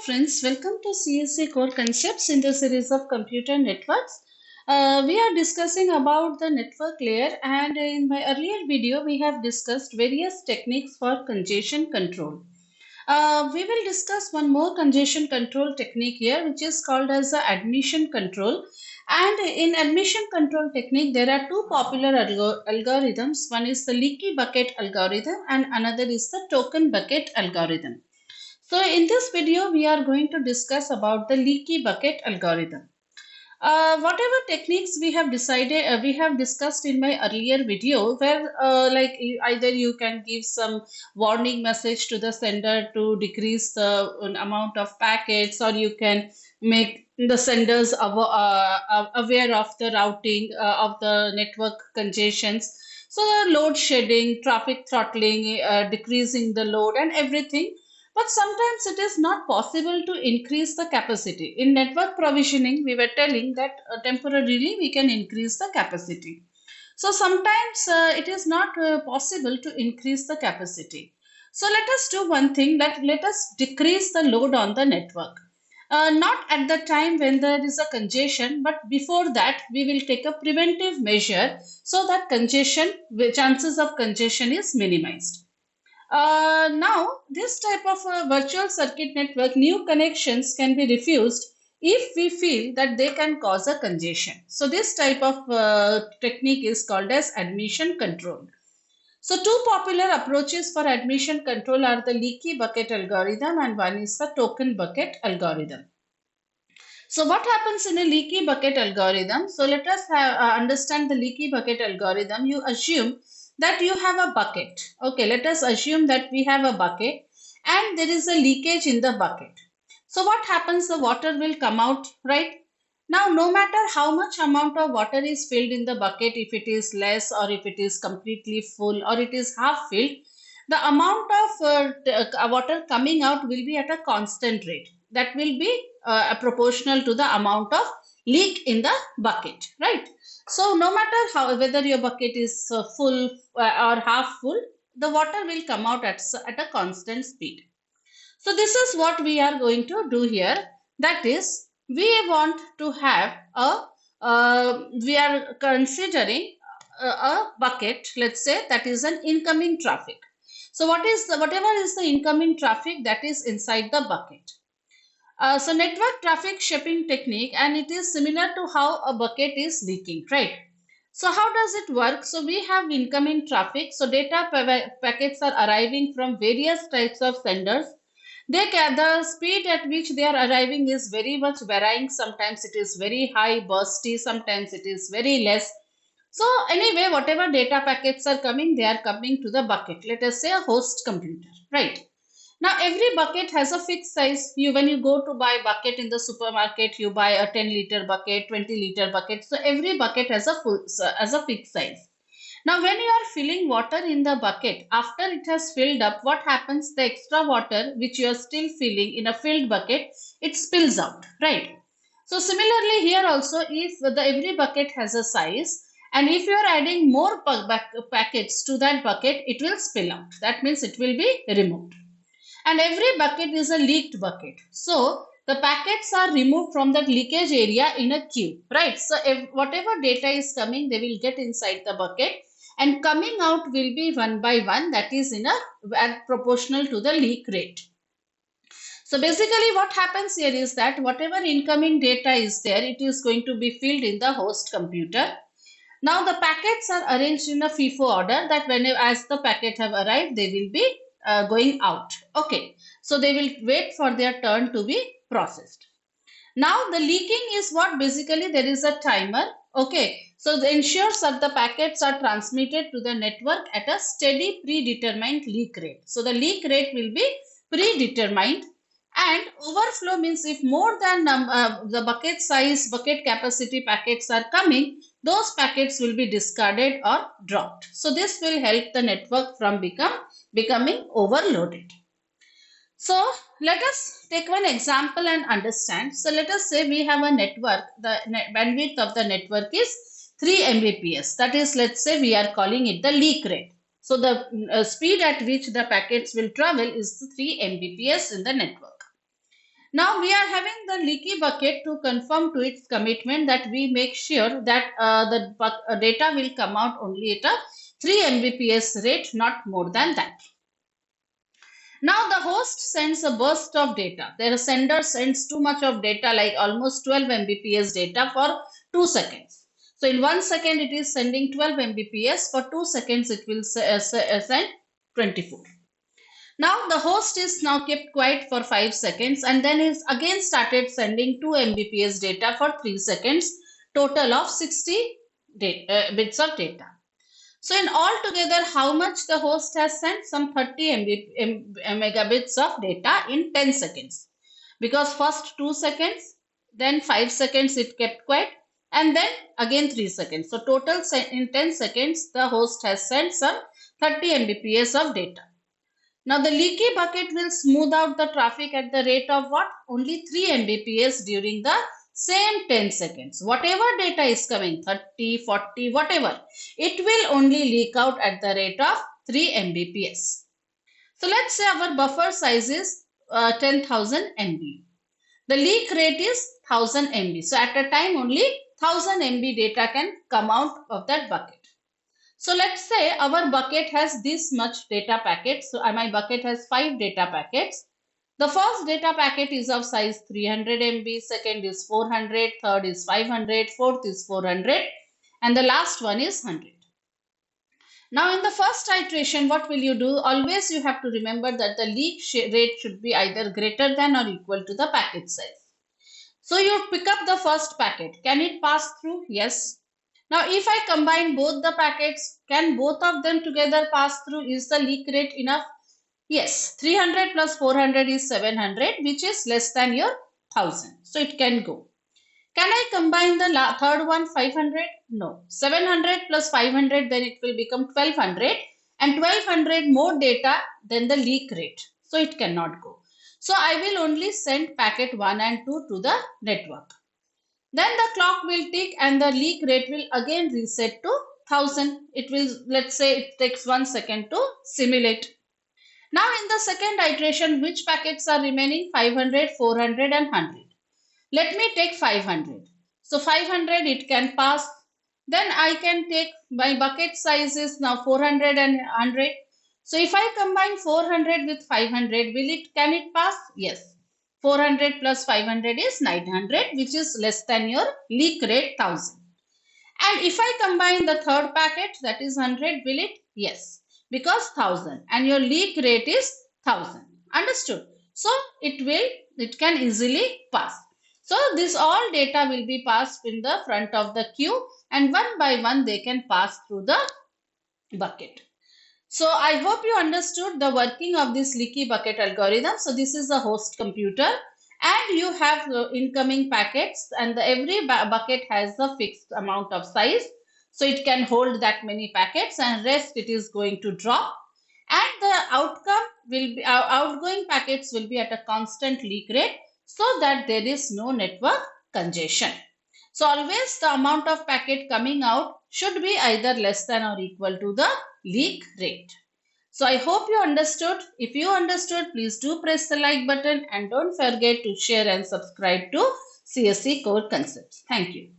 friends, welcome to CSC Core Concepts in the series of computer networks. We are discussing about the network layer, and in my earlier video we have discussed various techniques for congestion control. We will discuss one more congestion control technique here, which is called as the admission control. And in admission control technique, there are two popular algorithms. One is the leaky bucket algorithm and another is the token bucket algorithm. So in this video, we are going to discuss about the leaky bucket algorithm. Whatever techniques we have discussed in my earlier video, where either you can give some warning message to the sender to decrease the amount of packets, or you can make the senders aware of the routing of the network congestions. So load shedding, traffic throttling, decreasing the load and everything. But sometimes it is not possible to increase the capacity. In network provisioning, we were telling that temporarily we can increase the capacity. So sometimes it is not possible to increase the capacity. So let us do one thing, that let us decrease the load on the network. Not at the time when there is a congestion, but before that we will take a preventive measure so that chances of congestion is minimized. Now, this type of virtual circuit network, new connections can be refused if we feel that they can cause a congestion. So this type of technique is called as admission control. So two popular approaches for admission control are the leaky bucket algorithm and one is the token bucket algorithm. So what happens in a leaky bucket algorithm? So let us understand the leaky bucket algorithm. You assume that you have a bucket. Okay, let us assume that we have a bucket and there is a leakage in the bucket. So what happens? The water will come out, right? Now, no matter how much amount of water is filled in the bucket, if it is less or if it is completely full or it is half filled, the amount of water coming out will be at a constant rate. That will be proportional to the amount of leak in the bucket, right? So no matter whether your bucket is full or half full, the water will come out at a constant speed. So this is what we are going to do here. That is, we want to have we are considering a bucket, let's say, that is an incoming traffic. So whatever is the incoming traffic, that is inside the bucket. So network traffic shaping technique, and it is similar to how a bucket is leaking, right? So how does it work? So we have incoming traffic. So data packets are arriving from various types of senders. The speed at which they are arriving is very much varying. Sometimes it is very high, bursty, sometimes it is very less. So anyway, whatever data packets are coming, they are coming to the bucket. Let us say a host computer, right? Now every bucket has a fixed size. When you go to buy bucket in the supermarket, you buy a 10-liter bucket, 20-liter bucket. So every bucket has a fixed size. Now when you are filling water in the bucket, after it has filled up, what happens? The extra water which you are still filling in a filled bucket, it spills out, right? So similarly here also, if every bucket has a size, and if you are adding more packets to that bucket, it will spill out. That means it will be removed. And every bucket is a leaked bucket. So the packets are removed from that leakage area in a queue, right? So if whatever data is coming, they will get inside the bucket, and coming out will be one by one, that is in a proportional to the leak rate. So basically what happens here is that whatever incoming data is there, it is going to be filled in the host computer. Now the packets are arranged in a FIFO order, that as the packet have arrived, they will be going out. Okay, so they will wait for their turn to be processed. Now the leaking is what? Basically there is a timer. Okay, so it ensures that the packets are transmitted to the network at a steady predetermined leak rate. So the leak rate will be predetermined, and overflow means if more than the bucket size, bucket capacity packets are coming, those packets will be discarded or dropped. So this will help the network from becoming overloaded. So let us take one example and understand. So let us say we have a network, the bandwidth of the network is 3 Mbps. That is, let's say we are calling it the leak rate. So the speed at which the packets will travel is 3 Mbps in the network. Now we are having the leaky bucket to confirm to its commitment that we make sure that the data will come out only at a 3 Mbps rate, not more than that. Now the host sends a burst of data. The sender sends too much of data, like almost 12 Mbps data for 2 seconds. So in 1 second it is sending 12 Mbps. For 2 seconds it will send 24. Now the host is now kept quiet for 5 seconds and then is again started sending 2 Mbps data for 3 seconds, total of 60 bits of data. So in all together, how much the host has sent? Some 30 megabits of data in 10 seconds. Because first 2 seconds, then 5 seconds it kept quiet, and then again 3 seconds. So total in 10 seconds, the host has sent some 30 Mbps of data. Now the leaky bucket will smooth out the traffic at the rate of what? Only 3 Mbps during the same 10 seconds. Whatever data is coming, 30, 40, whatever, it will only leak out at the rate of 3 Mbps. So let's say our buffer size is 10,000 MB. The leak rate is 1000 MB. So at a time only 1000 MB data can come out of that bucket. So let's say our bucket has this much data packets. So my bucket has 5 data packets. The first data packet is of size 300 MB, second is 400, third is 500, fourth is 400, and the last one is 100. Now in the first iteration, what will you do? Always you have to remember that the leak rate should be either greater than or equal to the packet size. So you pick up the first packet. Can it pass through? Yes. Now if I combine both the packets, can both of them together pass through? Is the leak rate enough? Yes, 300 plus 400 is 700, which is less than your 1000. So it can go. Can I combine the third one, 500? No. 700 plus 500, then it will become 1200, and 1200 more data than the leak rate. So it cannot go. So I will only send packet 1 and 2 to the network. Then the clock will tick and the leak rate will again reset to 1000. It will, let's say it takes 1 second to simulate. Now in the second iteration, which packets are remaining? 500, 400 and 100. Let me take 500. So 500 it can pass. Then I can take, my bucket size is now 400 and 100. So if I combine 400 with 500, can it pass? Yes. 400 plus 500 is 900, which is less than your leak rate 1000. And if I combine the third packet, that is 100, will it? Yes, because 1000, and your leak rate is 1000. Understood? So it can easily pass. So this all data will be passed in the front of the queue, and one by one they can pass through the bucket. So I hope you understood the working of this leaky bucket algorithm. So this is the host computer, and you have incoming packets, and every bucket has a fixed amount of size. So it can hold that many packets, and rest it is going to drop. And the outcome will be, outgoing packets will be at a constant leak rate, so that there is no network congestion. So always the amount of packet coming out should be either less than or equal to the leak rate. So I hope you understood. If you understood, please do press the like button and don't forget to share and subscribe to CSE Core Concepts. Thank you.